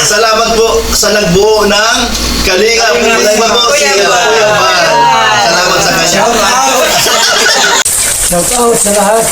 Salamat po sa nagbuo ng Kalingap. Unahin mo po si Kuya Bal. Salamat sa kanya. Shout out sa lahat.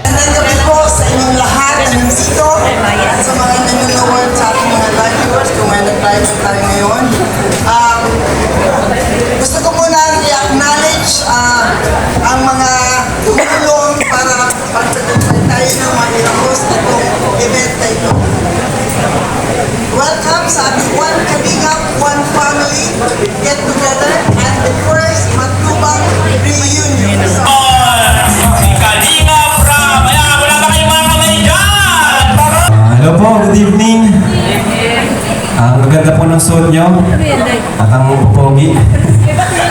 Nandito po sa inyong lahat na nandito at sa mga nanonood sa ating mga live viewers kung may nag-live tayo ngayon. Gusto ko muna i-acknowledge ang mga tumulong para pagsagutan tayo ng mga i-host itong event na ito. Welcome sa ating One Kalingap, One Family Get Together and the first Matubang Reunion. Hello po, good evening. Ang maganda po ng suot nyo at ang pogi.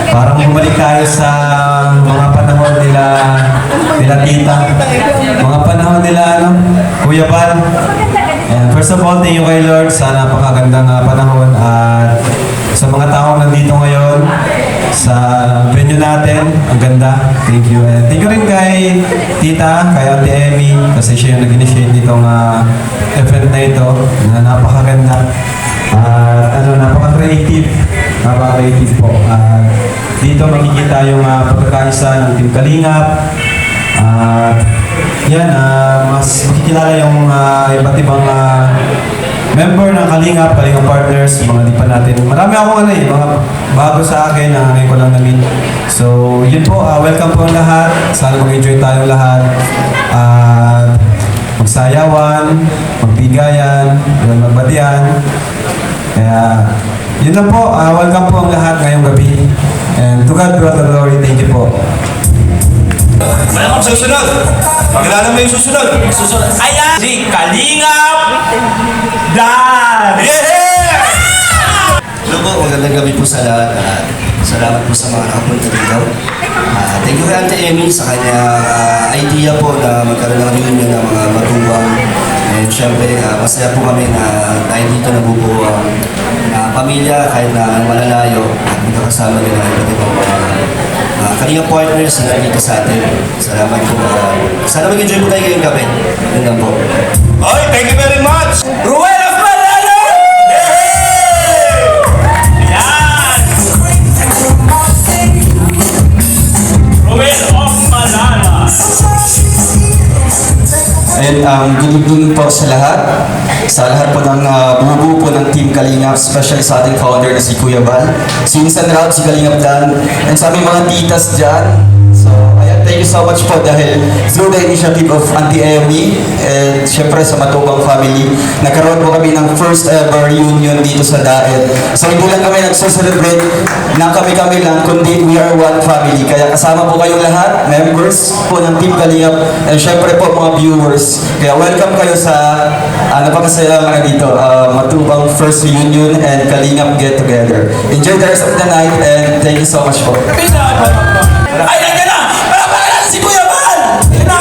Parang bumalik tayo sa mga panahon nila tita. Mga panahon nila Kuya Bal. And first of all, thank you kay Lord sa napakagandang panahon at sa mga taong nandito ngayon sa venue natin. Ang ganda. Thank you. And thank you rin kay Tita, kay Ate Emmy kasi siya yung nag-initiate nitong event na ito na napakaganda. Napaka-creative. Napaka-creative po. Dito makikita yung pagkakaisa ng Team Kalingap. Mas makikilala yung iba't ibang member ng Kalingap Partners, mga di pa natin. Marami akong mga bago sa akin na ngayon ko lang na-meet. So, yun po, welcome po ang lahat. Sana mag-enjoy tayong lahat. Magsayawan, magbigayan, magbadyan. Kaya, Yun lang po. Welcome po ang lahat ngayong gabi. And to God be all the glory. Thank you po. Malamang susunod. Pakilala mo yung susunod. Susunod. Ayan! Si Kalingap Dan! Yeah! Hello po, magandang gabi po sa lahat. Salamat po sa mga nakapunta dito. Thank you kay Ate Emmy sa kanyang idea po na magkaroon ng reunion ng mga matuwang. And syempre, masaya po kami na dahil dito nabubuo ang pamilya kahit na malalayo at magkakasama nila ang iba't ibang mga kanina partners na nandito sa atin. Salamat po. Sana mag-enjoy po tayo ngayong gabi. Yun lang po. Oy, thank you very much! Ruel of Malala! Yan! Ruel of Malala! And good evening po sa lahat. Sa lahat po ng bumubuo po ng Team Kalingap, especially sa ating founder na si Kuya Val, si Insan Rab, si Kalingap Dan, and sa aming mga titas dyan. So, ayan, thank you so much po dahil through the initiative of Auntie Emmy and syempre sa Matubang family, nagkaroon po kami ng first ever reunion dito sa Daet. So, hindi lang kami nagsa-celebrate na kami-kami lang, kundi we are one family. Kaya kasama po kayong lahat, members po ng Team Kalingap, and syempre po mga viewers. Kaya welcome kayo sa napakasaya mga dito, Matubang first reunion and Kalingap get together. Enjoy the rest of the night and thank you so much po. Ay, nandiyan na! Palapalalan si Kuya Val! Yan na!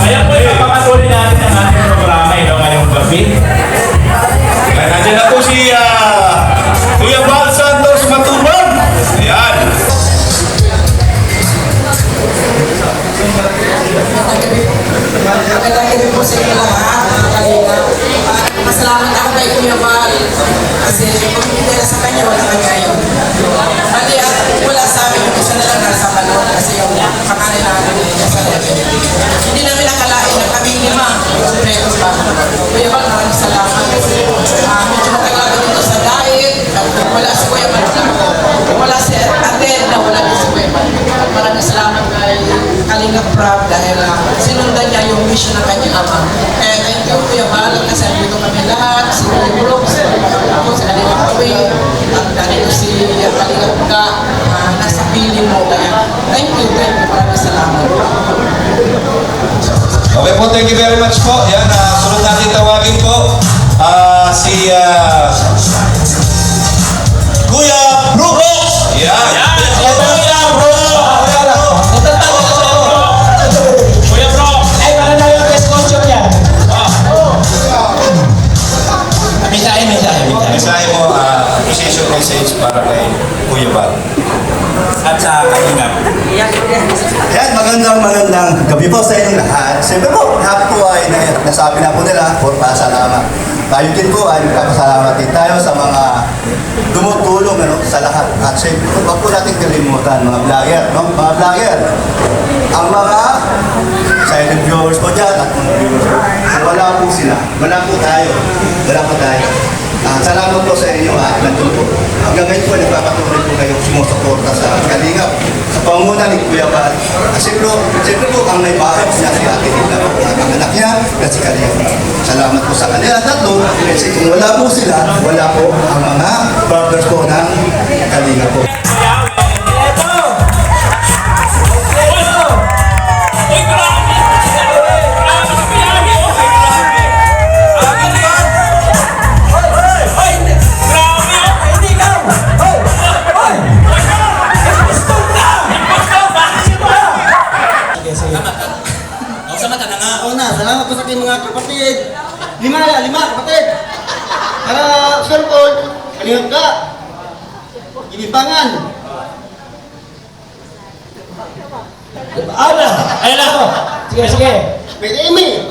Kaya po ipapatuloy natin ang ating programa ngayong gabi. Kaya nandiyan na po si Kuya Val Santos Matubang. Ayan. Magandang gabi po sa inyo lahat, mga Kalingap. Masalamat ako kay Kuya Val kasi kung hindi dahil sa kanya, wala ka ngayon. Bali, wala sa amin yung isa na lang nasa balon kasi yung pangalan namin niya sa level. Hindi namin nakalain na kami lima yung pretos pa. Kuya Val, maraming salamat kasi medyo matagal ako dito sa diet. Wala si Kuya Val lang. Wala si Aten na wala din si Kuya Val. Maraming salamat kay Kalingap Prab dahil sinundan niya yung mission ng kanyang ama. Kaya thank you Kuya Val kasi dito kami lahat, si Kuya Brooks, ako si Kalingap Kawin, at dito si Kalingap Ka, nasa piling mo. Kaya thank you, maraming salamat. Okay po, thank you very much po. Yan, sunod natin tawagin po si Kuya Brooks. Yan. Kuya Brooks. Kuya Brooks. Ay, para na yung best costume yan. Misahe. Mensahe mo, appreciation message para kay Kuya Val. At sa Kalingap. Yan, magandang gabi po sa inyong lahat. Siyempre po, lahat po ay nasabi na po nila, for pasalamat. Tayo din po ay magpapasalamat din tayo sa mga tumutulong sa lahat. At siyempre, huwag po natin kalimutan, mga vlogger, no? Mga vlogger, ang mga silent viewers po dyan at mga viewers po. Wala po sila. Wala po tayo. Salamat po sa inyo at nandun po. Hanggang ngayon po, nagpapatuloy po kayong sumusuporta sa Kalingap. Sa panguna ni Kuya Val. Siyempre po, ang may bahay niya si Ate Hila po. Ang anak niya, at si Kalingap. Salamat po sa kanila tatlo. Kasi kung wala po sila, wala po ang mga partners po ng Kalingap po. Salamat po sa aking mga kapatid. Lima kapatid. Para cellphone, Kalingap Ka. Inibangan. Ayun na ako. Sige. Pwede Amy.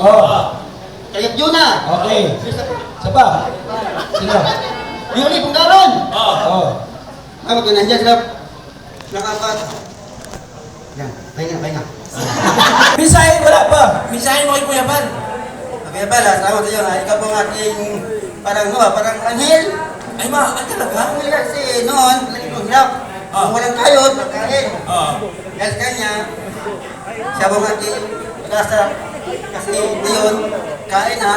Kalingap Juna. Okay. Sapa? Sino? Yuli Punggaron. Oh. Kung nandiyan sila nakapat. Yan, pahinga. Misahe, wala pa. Misahin mo kay Kuya Val. Kuya Val, salamat sa iyo. Ikaw po ang aking parang anhel. Ay ma, ay talaga? Ang kasi noon, talagang hirap. Kung walang kayod, magkain. Dahil kanya, siya bumati, pag-asa. Kasi ngayon, kain na.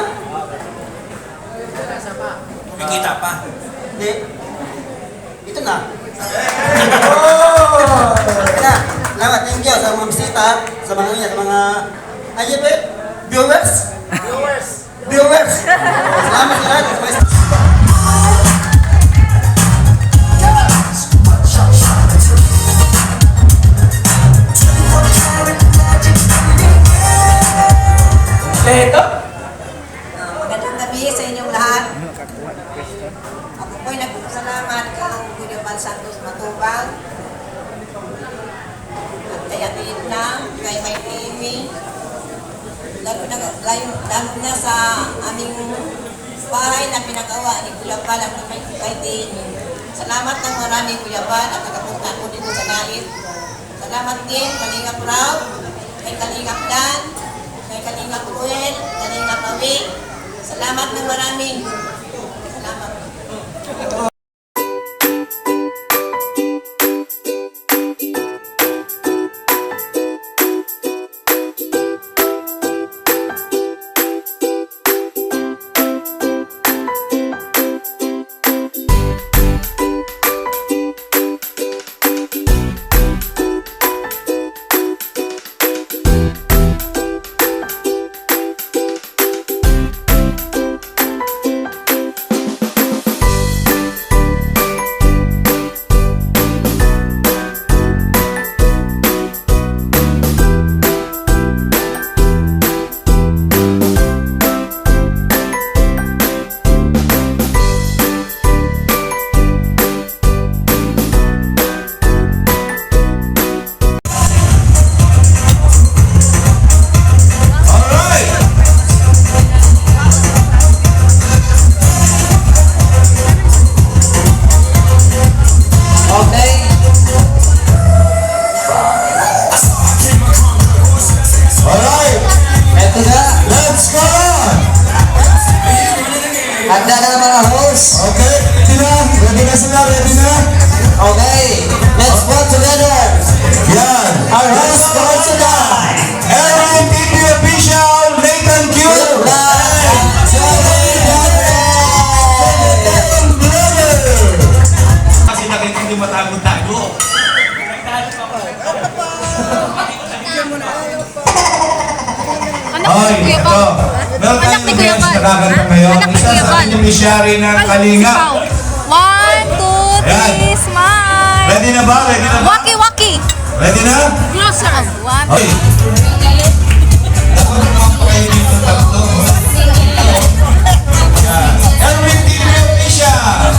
Kumikita pa. Hindi. Ito na. Oh! Salamat, thank you sa mga bisita, sa mga, ayun ba? Viewers? Viewers! Salamat sa lahat. Magandang gabi sa inyong lahat. Ako po'y nagpapasalamat kay Kuya Val Santos Matubang at kay Ate Edna, kay May Amy, lalo na sa aming bahay na pinagawa ni Kuya Val at kay Tini. Salamat ng marami Kuya Val at nakapunta ko dito sa Nait. Salamat din Kalingap Rao, kay Kalingap Dan, kay Kalingap Ruel, Kalingap Awi. Salamat ng marami. Salamat. Handa na ng mga host. Okay, ready na sila, ready na? Okay, let's work together. Yan. Our host for tonight. LMTV official, Nathan Q. Kasi nakita hindi matago-tago. Hoy, ito. Meron tayong events na kakanta ngayon. Isa sa beneficiary ng Kalinga. 1, 2, 3, smile! Ready na ba? Ready na ba? Waki, waki! Ready na? Closer! 1, Hoy! Dapat naman pa kayo dito tatlo. Yan. LMTV official!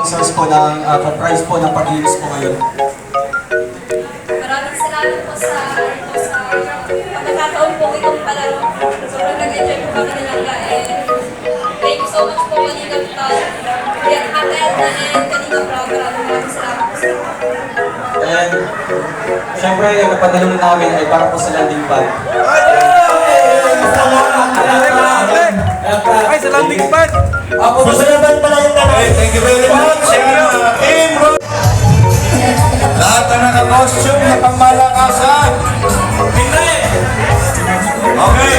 sponsors po ng prize po ng pag-inis po ngayon. Maraming salamat po sa pagkakataon po itong palaro. Sobrang nag-enjoy po kami nilang thank you so much po Kalingap Tal. Yan, Hatel na and Kalingap Program. Maraming salamat po sa And syempre, yung napadalong namin ay para po sa landing pad. Ay, sa landing pad! Pasalamat pala yung tanong. Thank you very much. Team Rock. Lahat na naka-costume na pangmalakasan. Hindi! Okay.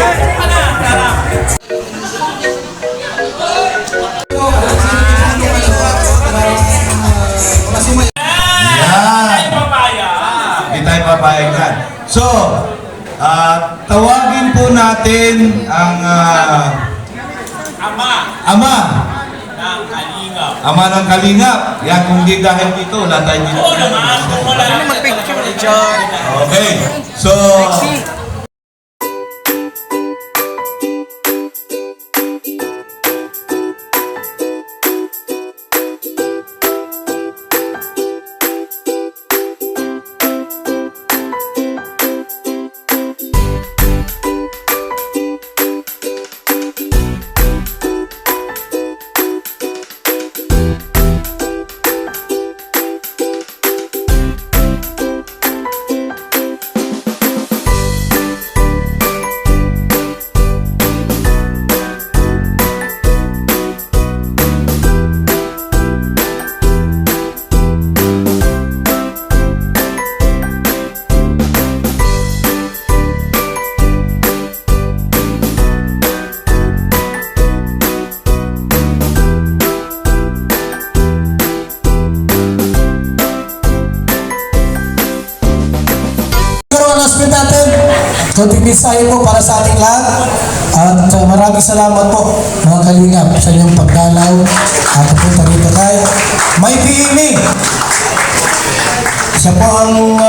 Hindi tayo papayag yan. So, tawagin po natin ang Ama ng Kalingap. Yan, kung di dahil dito, wala tayo dito. Oo naman. Okay. So, Kunting mensahe po para sa ating lahat. At maraming salamat po mga Kalingap sa inyong pagdalaw at pupunta dito kay May Piimi. Siya po ang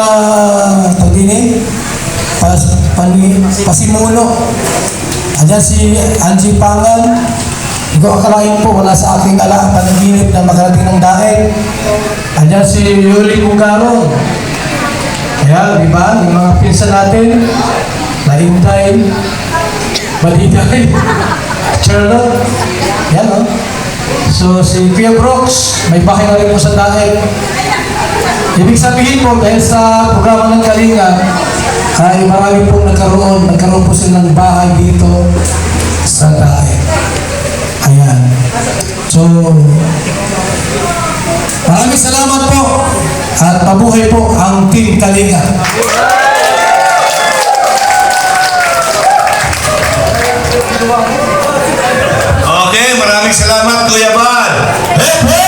pasimuno. Ayan si Angie Pangan. Hindi ko akalain po, wala sa aking panaginip na makarating ng daig. Ayan si Yuli Bugaron. Ayan, di ba? Yung mga pinsan natin, Naintay, Baliday, Charlotte. Yan, o. So, si Kuya Brooks, may bahay na rin po sa daig. Ibig sabihin po, dahil sa programa ng Kalinga, ay marami pong nagkaroon po silang bahay dito sa daig. Ayan. So, maraming salamat po at mabuhay po ang Team Kalinga. okay, maraming salamat Kuya Bal. Hep, hep!